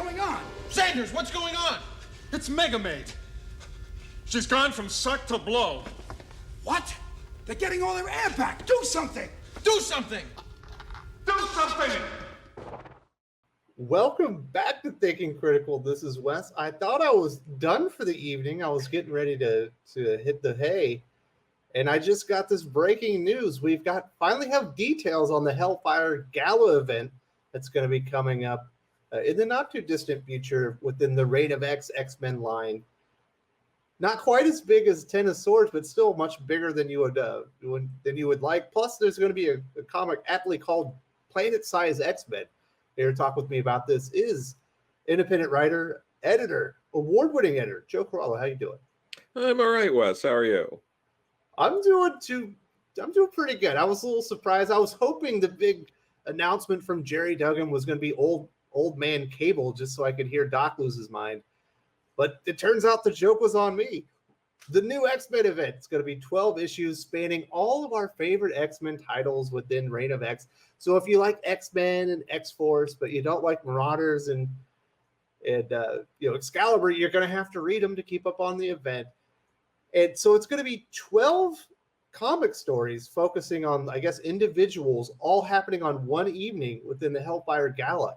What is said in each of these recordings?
going on? Sanders, what's going on? It's Mega Maid. She's gone from suck to blow. What? They're getting all their air back. Do something! Do something! Do something! Welcome back to Thinking Critical. This is Wes. I thought I was done for the evening. I was getting ready to hit the hay. And I just got this breaking news. We've finally have details on the Hellfire Gala event that's going to be coming up in the not too distant future within the Reign of X-Men line. Not quite as big as Ten of Swords, but still much bigger than you would like. Plus, there's going to be a comic aptly called Planet Size X-Men. Here to talk with me about this is independent writer, editor, award-winning editor, Joe Corallo. How you doing? I'm all right, Wes. How are you? I'm doing pretty good. I was a little surprised. I was hoping the big announcement from Gerry Duggan was going to be old man Cable, just so I could hear Doc lose his mind. But it turns out the joke was on me. The new X-Men event is going to be 12 issues spanning all of our favorite X-Men titles within Reign of X. So if you like X-Men and X-Force, but you don't like Marauders and Excalibur, you're going to have to read them to keep up on the event. And so it's going to be 12 comic stories focusing on, I guess, individuals all happening on one evening within the Hellfire Gala.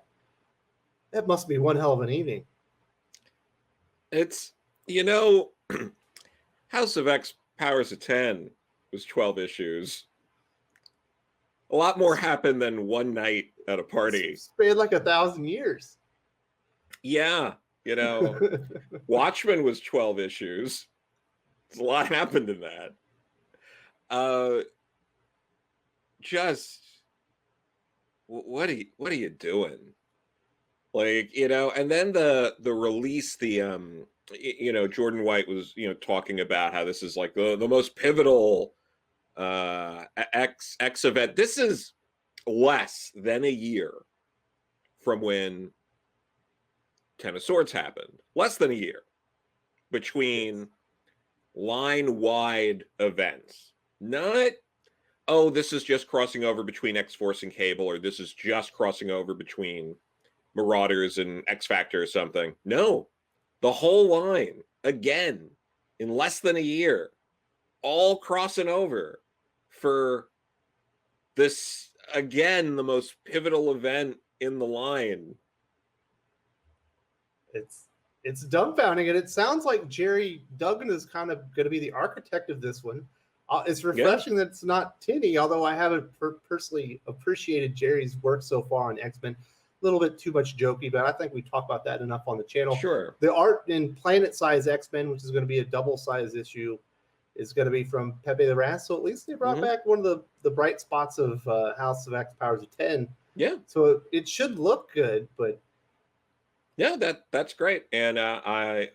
That must be one hell of an evening. It's, House of X Powers of 10 was 12 issues. A lot more happened than one night at a party. Spanned like 1,000 years. Yeah, Watchmen was 12 issues. There's a lot happened in that. What are you doing? And then the release, Jordan White was, talking about how this is like the most pivotal X event. This is less than a year from when Ten of Swords happened. Less than a year between line-wide events. Not, this is just crossing over between X-Force and Cable, or this is just crossing over between Marauders and X-Factor or something. No, the whole line, again, in less than a year, all crossing over for this, again, the most pivotal event in the line. It's dumbfounding, and it sounds like Gerry Duggan is kind of going to be the architect of this one. It's refreshing that it's not Tinny, although I haven't personally appreciated Jerry's work so far on X-Men. A little bit too much jokey, but I think we talked about that enough on the channel. Sure. The art in Planet Size X-Men, which is going to be a double-size issue, is going to be from Pepe Larraz. So at least they brought back one of the bright spots of House of X Powers of 10. Yeah. So it should look good, but yeah, that's great. And I'm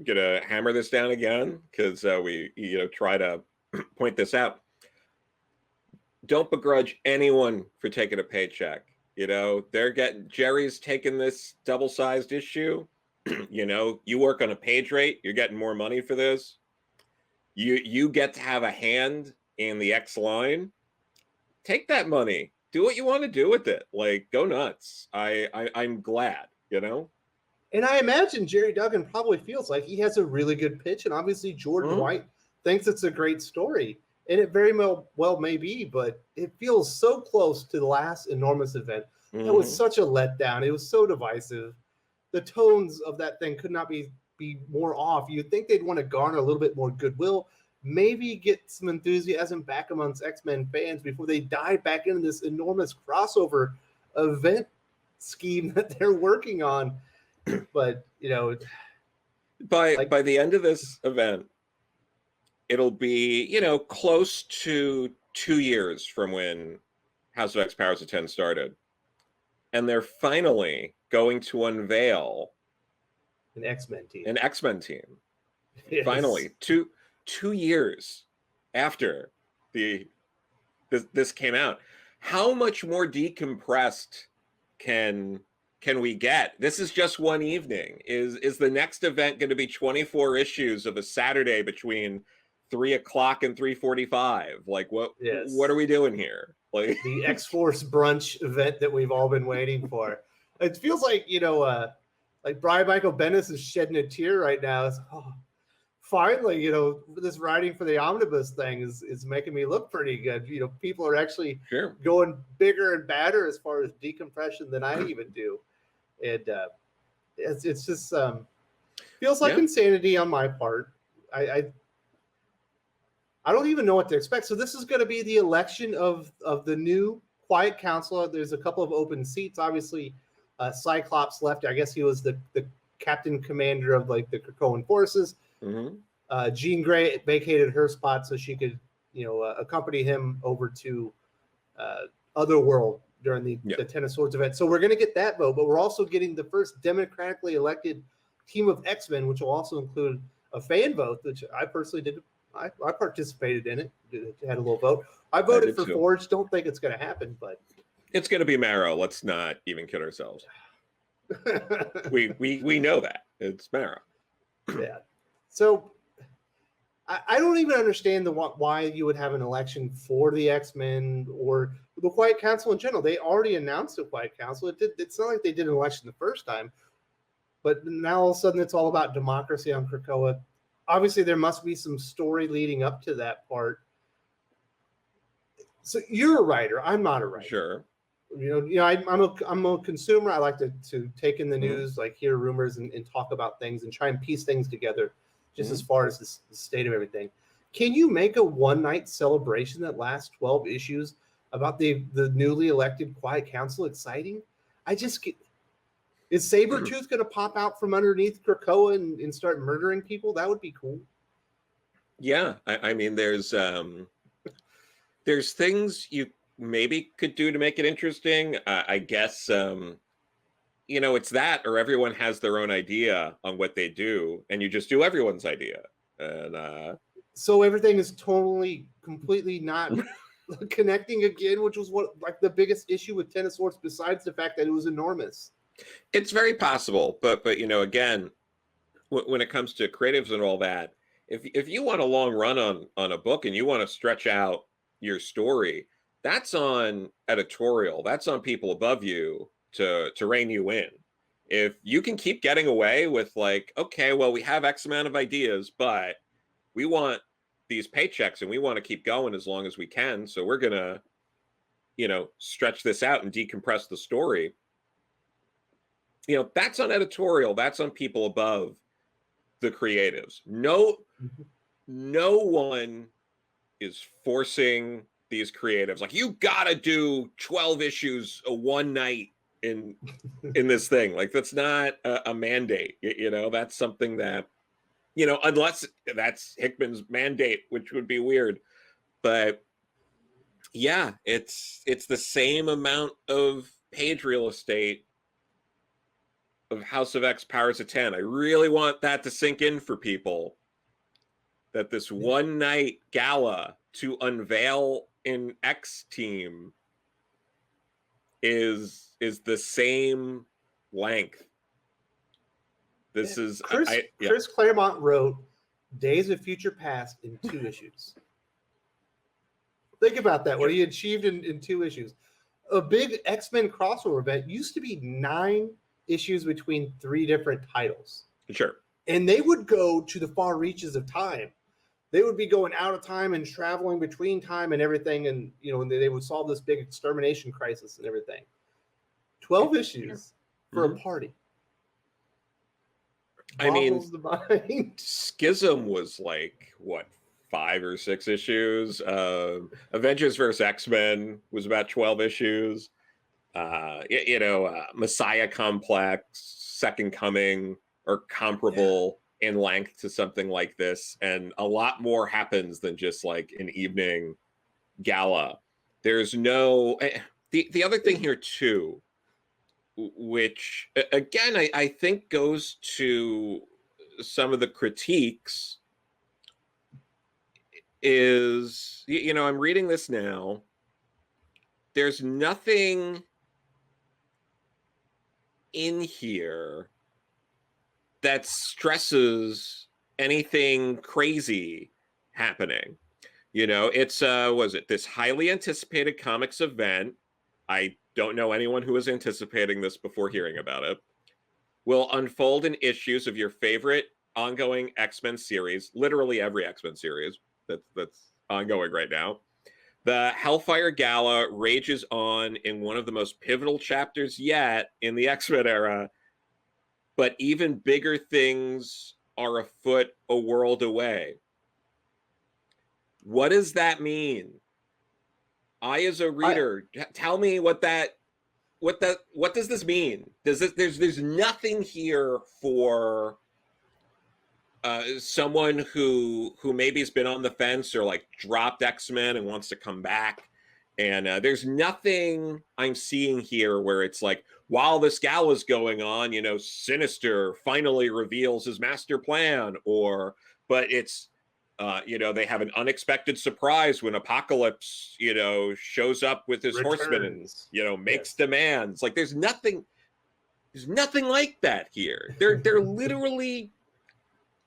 gonna hammer this down again because we try to point this out. Don't begrudge anyone for taking a paycheck. Jerry's taking this double-sized issue. You work on a page rate, you're getting more money for this. You get to have a hand in the X line. Take that money. Do what you want to do with it. Go nuts. I'm glad, And I imagine Gerry Duggan probably feels like he has a really good pitch, and obviously Jordan White thinks it's a great story. And it very well may be, but it feels so close to the last enormous event. It was such a letdown. It was so divisive. The tones of that thing could not be more off. You'd think they'd want to garner a little bit more goodwill, maybe get some enthusiasm back amongst X-Men fans before they dive back into this enormous crossover event scheme that they're working on. But, by the end of this event, it'll be, close to 2 years from when House of X Powers of 10 started. And they're finally going to unveil an X-Men team. Yes. Finally, two years after this came out. How much more decompressed can we get? This is just one evening. Is the next event going to be 24 issues of a Saturday between 3 o'clock and 3:45? What are we doing here? The X-Force brunch event that we've all been waiting for. It feels like, like Brian Michael Bendis is shedding a tear right now. It's, finally, this writing for the omnibus thing is making me look pretty good. People are actually going bigger and badder as far as decompression than I even do. And it's just feels like insanity on my part. I don't even know what to expect. So this is going to be the election of the new Quiet Council. There's a couple of open seats. Obviously, Cyclops left. I guess he was the captain commander of like the Krakoan forces. Mm-hmm. Jean Grey vacated her spot so she could, accompany him over to Otherworld during the Ten of Swords event. So we're going to get that vote, but we're also getting the first democratically elected team of X-Men, which will also include a fan vote, which I personally did. I participated in it. Had a little vote. I voted for Forge. Don't think it's going to happen, but it's going to be Marrow. Let's not even kid ourselves. we know that it's Marrow. Yeah. So I don't even understand why you would have an election for the X-Men or the Quiet Council in general. They already announced the Quiet Council. It's not like they did an election the first time, but now all of a sudden it's all about democracy on Krakoa. Obviously, there must be some story leading up to that part. So you're a writer. I'm not a writer. Sure. I'm a consumer. I like to take in the news, like hear rumors and talk about things and try and piece things together, just as far as the state of everything. Can you make a one-night celebration that lasts 12 issues about the newly elected Quiet Council exciting? Is Sabretooth going to pop out from underneath Krakoa and start murdering people? That would be cool. Yeah, I mean, there's things you maybe could do to make it interesting. I guess, it's that, or everyone has their own idea on what they do, and you just do everyone's idea. And so everything is completely not connecting again, which was the biggest issue with Ten of Swords, besides the fact that it was enormous. It's very possible, but again, when it comes to creatives and all that, if you want a long run on a book and you want to stretch out your story, that's on editorial. That's on people above you to rein you in. If you can keep getting away with like, okay, well, we have X amount of ideas, but we want these paychecks and we want to keep going as long as we can, so we're gonna, stretch this out and decompress the story. That's on editorial. That's on people above the creatives. No one is forcing these creatives like, you gotta do 12 issues a one night in this thing. Like, that's not a mandate. That's something that, unless that's Hickman's mandate, which would be weird. But yeah, it's the same amount of page real estate of House of X Powers of 10. I really want that to sink in for people, that this one night gala to unveil an X team is the same length. This is Chris Claremont wrote Days of Future Past in 2 issues. Think about that. What he achieved in 2 issues. A big X-Men crossover event used to be 9 issues between 3 different titles. Sure. And they would go to the far reaches of time. They would be going out of time and traveling between time and everything. And, and they would solve this big extermination crisis and everything. 12 issues for a party. I mean, the mind. Schism was like, what, 5 or 6 issues? Avengers vs. X-Men was about 12 issues. Messiah Complex, Second Coming are comparable in length to something like this, and a lot more happens than just like an evening gala. There's no the other thing here too, which again I think goes to some of the critiques, is I'm reading this now. There's nothing in here that stresses anything crazy happening. It's was it this highly anticipated comics event. I don't know anyone who was anticipating this before hearing about it, will unfold in issues of your favorite ongoing X-Men series, literally every X-Men series that's ongoing right now. The Hellfire Gala rages on in one of the most pivotal chapters yet in the X-Men era, but even bigger things are afoot a world away. What does that mean? I, as a reader, tell me what does this mean? There's nothing here for someone who maybe has been on the fence or like dropped X-Men and wants to come back. And there's nothing I'm seeing here where it's like, while this gala's going on, Sinister finally reveals his master plan, but it's, they have an unexpected surprise when Apocalypse, shows up with his horsemen and, makes demands. Like there's nothing like that here. They're literally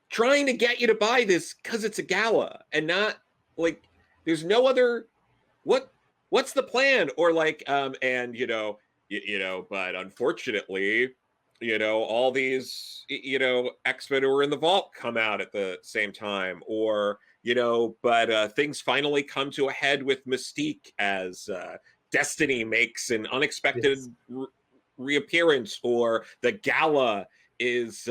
trying to get you to buy this because it's a gala and not like there's no other what's the plan or like but unfortunately all these X-Men who are in the vault come out at the same time or but things finally come to a head with Mystique as Destiny makes an unexpected reappearance or the gala is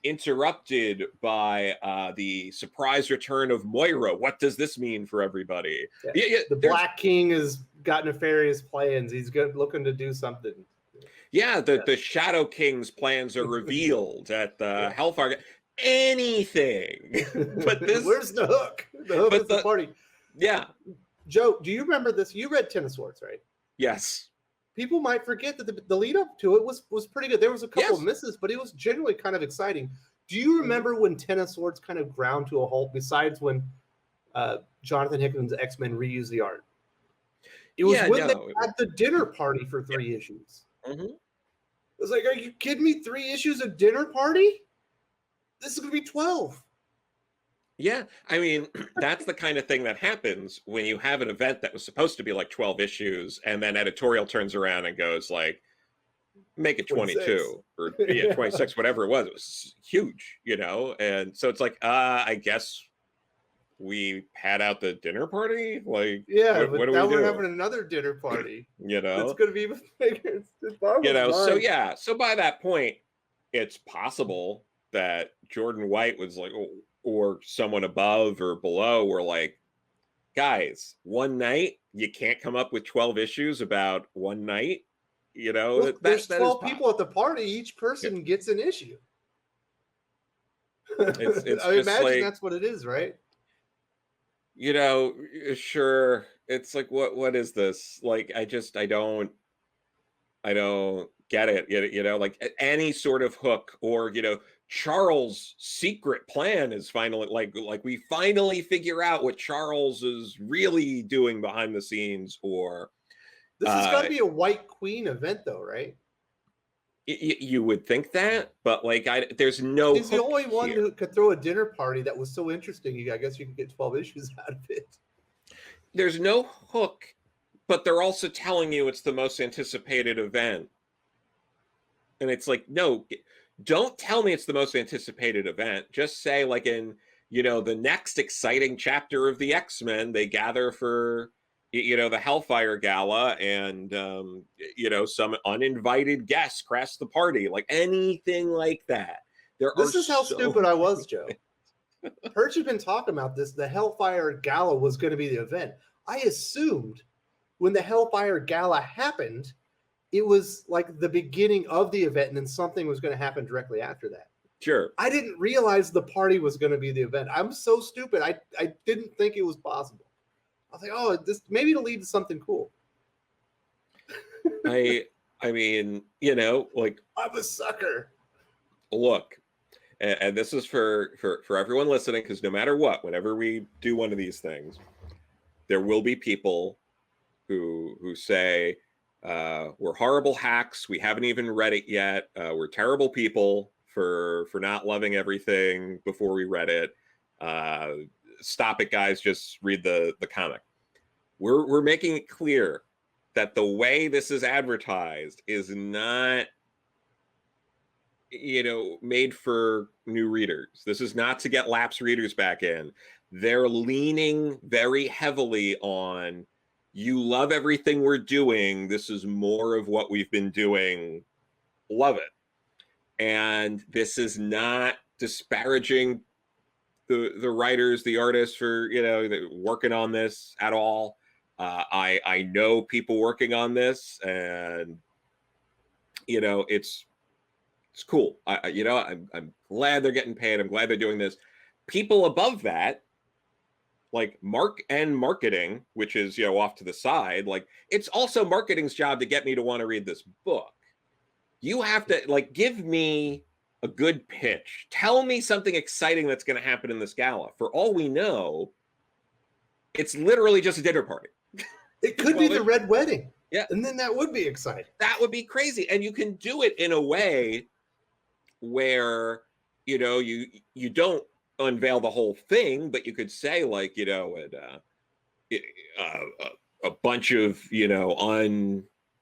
interrupted by the surprise return of Moira. What does this mean for everybody? The Black King has got nefarious plans. He's looking to do something. The Shadow King's plans are revealed at the Hellfire. Anything. But this... Where's the hook? The hook is the party. Yeah. Joe, do you remember this? You read Ten of Swords, right? Yes. People might forget that the lead up to it was pretty good. There was a couple of misses, but it was generally kind of exciting. Do you remember when Ten of Swords kind of ground to a halt, besides when Jonathan Hickman's X-Men reused the art? It was when they had the dinner party for 3 issues. Mm-hmm. It was like, are you kidding me? 3 issues of dinner party? This is going to be 12. Yeah, I mean, that's the kind of thing that happens when you have an event that was supposed to be like 12 issues, and then Editorial turns around and goes like, make it 22 or 26, whatever it was. It was huge, And so it's like, I guess we had out the dinner party. Like, what do now we do? We're having another dinner party. It's going to be even bigger. So by that point, it's possible that Jordan White was like, or someone above or below were like, guys, one night, you can't come up with 12 issues about one night. Look, there's 12 people at the party. Each person gets an issue. It's I imagine that's what it is, right? Sure. It's like, what is this? Like, I don't get it. Like any sort of hook or, Charles' secret plan is finally like we finally figure out what Charles is really doing behind the scenes, or this is got to be a White Queen event, though, right? You would think that, but like there's no. He's the only one who could throw a dinner party that was so interesting. I guess you could get 12 issues out of it. There's no hook, but they're also telling you it's the most anticipated event, and it's like, no. Don't tell me it's the most anticipated event. Just say, like, in, the next exciting chapter of the X-Men, they gather for, the Hellfire Gala and, some uninvited guests crash the party. Like, anything like that. This is how stupid I was, Joe. Perch had been talking about this. The Hellfire Gala was going to be the event. I assumed when the Hellfire Gala happened, it was like the beginning of the event, and then something was going to happen directly after that. Sure. I didn't realize the party was going to be the event. I'm so stupid. I didn't think it was possible. I was like, oh, maybe it'll lead to something cool. I mean, like, I'm a sucker. Look, and this is for everyone listening, because no matter what, whenever we do one of these things, there will be people who say, we're horrible hacks. We haven't even read it yet. We're terrible people for not loving everything before we read it. Stop it, guys. Just read the comic. We're making it clear that the way this is advertised is not, made for new readers. This is not to get lapsed readers back in. They're leaning very heavily on, you love everything we're doing. This is more of what we've been doing. Love it. And this is not disparaging the writers, the artists for, working on this at all. I know people working on this, and, it's cool. I'm glad they're getting paid. I'm glad they're doing this. People above that, like marketing, which is, off to the side, like, it's also marketing's job to get me to want to read this book. You have to, like, give me a good pitch. Tell me something exciting that's going to happen in this gala. For all we know, it's literally just a dinner party. It could be the Red Wedding. Yeah. And then that would be exciting. That would be crazy. And you can do it in a way where, you don't unveil the whole thing, but you could say, like, a bunch of,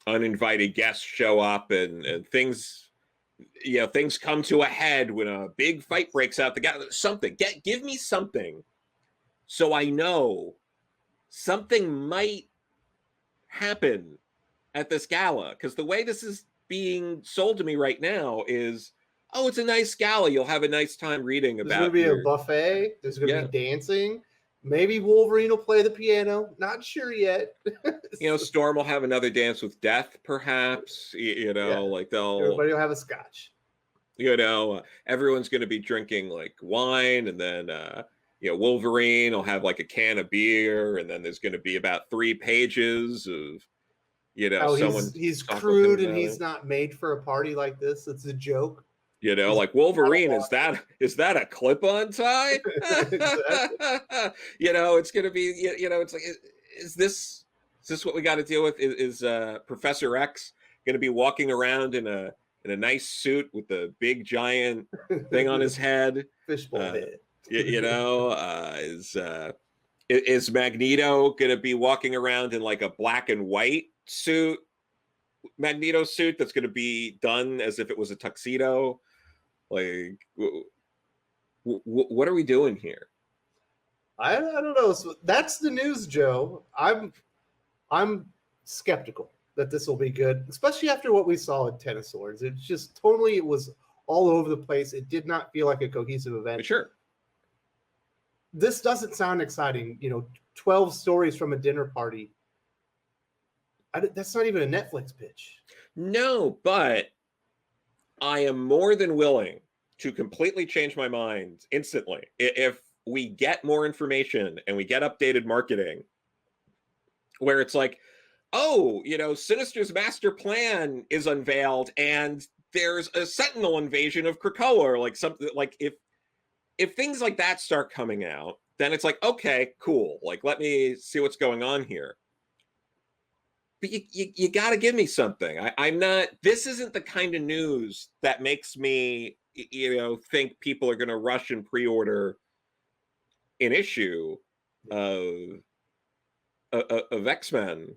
uninvited guests show up, and things, things come to a head when a big fight breaks out. Something. Give me something, so I know something might happen at this gala. Because the way this is being sold to me right now is, oh, it's a nice gala. You'll have a nice time reading about. There's going to be a buffet. There's going to be dancing. Maybe Wolverine will play the piano. Not sure yet. Storm will have another dance with Death, perhaps. Like everybody will have a scotch. Everyone's going to be drinking like wine, and then Wolverine will have like a can of beer, and then there's going to be about 3 pages of someone. He's crude and he's not made for a party like this. It's a joke. Like Wolverine, is that a clip-on tie? It's gonna be, it's like, is this what we got to deal with? Is Professor X gonna be walking around in a nice suit with the big giant thing on his head? Fishbowl head. Is Magneto gonna be walking around in like a black and white suit? Magneto suit that's going to be done as if it was a tuxedo. Like, what are we doing here? I don't know. So that's the news, Joe. I'm skeptical that this will be good, especially after what we saw at Ten of Swords. It's just totally, it was all over the place. It did not feel like a cohesive event. Sure. This doesn't sound exciting. 12 stories from a dinner party. That's not even a Netflix pitch. No, but I am more than willing to completely change my mind instantly if we get more information and we get updated marketing where it's like, oh, Sinister's master plan is unveiled and there's a Sentinel invasion of Krakoa, or like something. Like, if things like that start coming out, then it's like, okay, cool. Like, let me see what's going on here. But you got to give me something. I'm not, this isn't the kind of news that makes me, think people are going to rush and pre-order an issue of X-Men.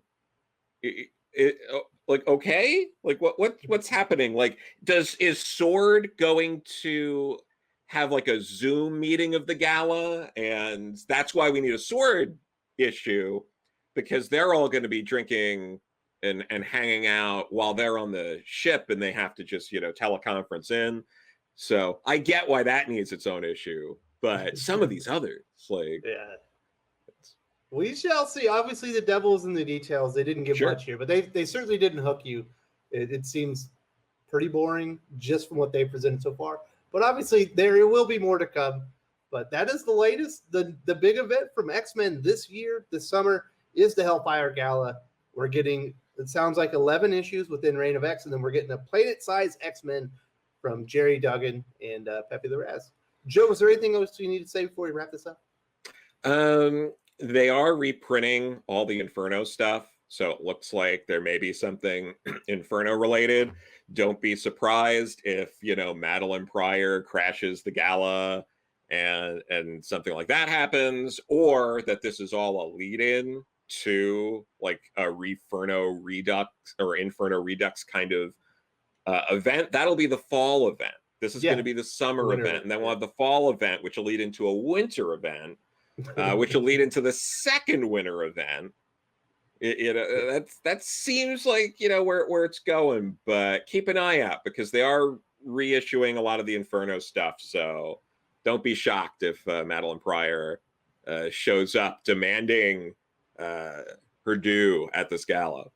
Like, okay, like what's happening? Like, is Sword going to have like a Zoom meeting of the gala, and that's why we need a Sword issue? Because they're all going to be drinking and hanging out while they're on the ship, and they have to just, teleconference in. So I get why that needs its own issue, but some of these others, like, we shall see. Obviously, the devil is in the details. They didn't give much here, but they certainly didn't hook you. It seems pretty boring just from what they presented so far. But obviously, there will be more to come. But that is the latest. The big event from X-Men this year, this summer, is the Hellfire Gala. We're getting, it sounds like 11 issues within Reign of X, and then we're getting a planet-sized X-Men from Gerry Duggan and Pepe Larraz. Joe, was there anything else you need to say before we wrap this up? They are reprinting all the Inferno stuff, so it looks like there may be something Inferno related. Don't be surprised if, Madeline Pryor crashes the gala and something like that happens, or that this is all a lead-in 2, like a Referno Redux or Inferno Redux kind of event. That'll be the fall event. This is going to be the summer Winter event, and then we'll have the fall event, which will lead into a winter event, which will lead into the second winter event. That seems like where it's going, but keep an eye out because they are reissuing a lot of the Inferno stuff. So don't be shocked if Madeline Pryor shows up demanding her due at this gala.